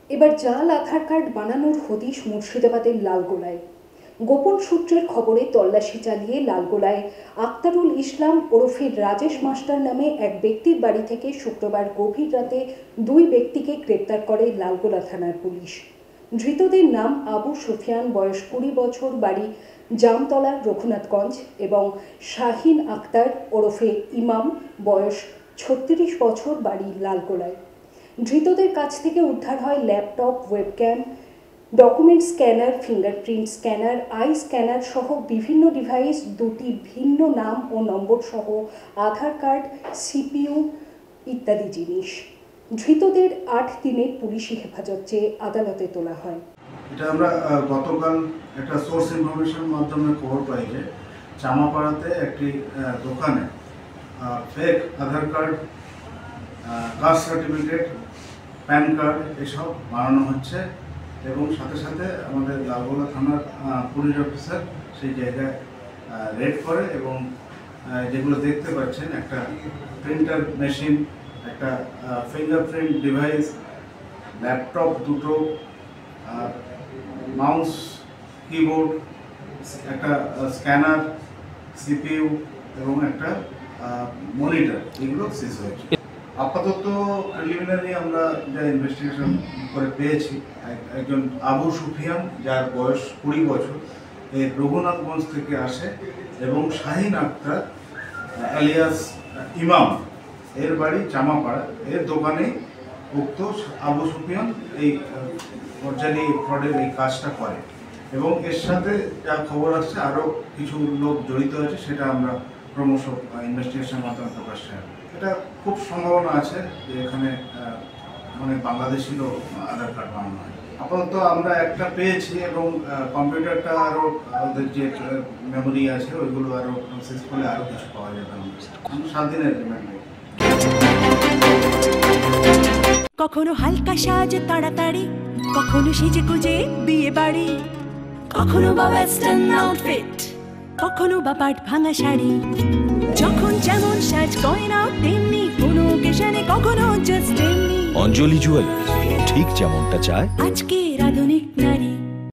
এবার জাল আধার কার্ড বানানোর হদিশ মুর্শিদাবাদের লালগোলায়। গোপন সূত্রের খবরে তল্লাশি চালিয়ে লালগোলায় আক্তারুল ইসলাম ওরফে রাজেশ মাস্টার নামে এক ব্যক্তির বাড়ি থেকে শুক্রবার গভীর রাতে দুই ব্যক্তিকে গ্রেপ্তার করে লালগোলা থানার পুলিশ। ধৃতদের নাম আবু সুফিয়ান, বয়স 20 বছর, বাড়ি জামতলার রঘুনাথগঞ্জ, এবং শাহিন আক্তার ওরফে ইমাম, বয়স 36 বছর, বাড়ি লালগোলায়। ধৃতদের কাছ থেকে উদ্ধার হয় laptop, webcam, document scanner, fingerprint scanner, I scanner সহ বিভিন্ন ডিভাইস, দুটি ভিন্ন নাম ও নম্বর সহ আধার কার্ড, সিপিইউ ইত্যাদি জিনিস। ধৃতদের 8 দিনের পুলিশি হেফাজত চেয়ে আদালতে তোলা হয়। এটা আমরা গতকাল একটা সোর্স ইনফরমেশন মাধ্যমে খবর পাই যে চামাপাড়াতে একটি দোকানে fake Aadhaar card, caste certificate, PAN card এসব বানানো হচ্ছে এবং সাথে সাথে আমাদের লালগোলা থানার পুলিশ অফিসার সেই জায়গায় রেড করে এবং যেগুলো দেখতে পাচ্ছেন একটা প্রিন্টার মেশিন, একটা ফিঙ্গারপ্রিন্ট ডিভাইস, ল্যাপটপ দুটো, মাউস, কিবোর্ড, একটা স্ক্যানার, সিপিইউ এবং একটা মনিটর, এগুলো সিজ হয়েছে। আপাতত প্রিলিমিনারি আমরা যা ইনভেস্টিগেশন করে পেয়েছি, একজন আবু সুফিয়ান যার বয়স 20 বছর, এই রঘুনাথগঞ্জ থেকে আসে, এবং শাহিন আক্তার অ্যালিয়াস ইমাম, এর বাড়ি জামাপাড়া, এর দোকানে উক্ত আবু সুফিয়ান এই ফরজারি ফ্রডের এই কাজটা করে এবং এর সাথে যা খবর আসছে আরও কিছু লোক জড়িত আছে, সেটা আমরা ক্রমশ ইনভেস্টিগেশনের মাধ্যমে প্রকাশ হয়। এটা খুব সম্ভাবনা আছে যে এখানে অনেক বাংলাদেশিরও আধার কার্ড বানানো হয়। আপাতত আমরা একটা পেয়েছি এবং কম্পিউটারটা আরও ওদের যে মেমোরি আছে ওইগুলো আরও প্রসেস করলে আরও কিছু পাওয়া যাবে। আমরা 7 দিনের রিমান্ড নেই। কখনো হালকা সাজ তাড়াতাড়ি, কখনো সেজে গুজে বিয়ে বাড়ি, কখনো বা ওয়েস্টার্ন আউটফিট, কখনো বা পাট ভাঙা শাড়ি। যখন যেমন সাজ গয়না তেমনি কোনো অকেশনে, কখনো জাস্ট এমনি। অঞ্জলি জুয়েলার্স, ঠিক যেমনটা চায় আজকে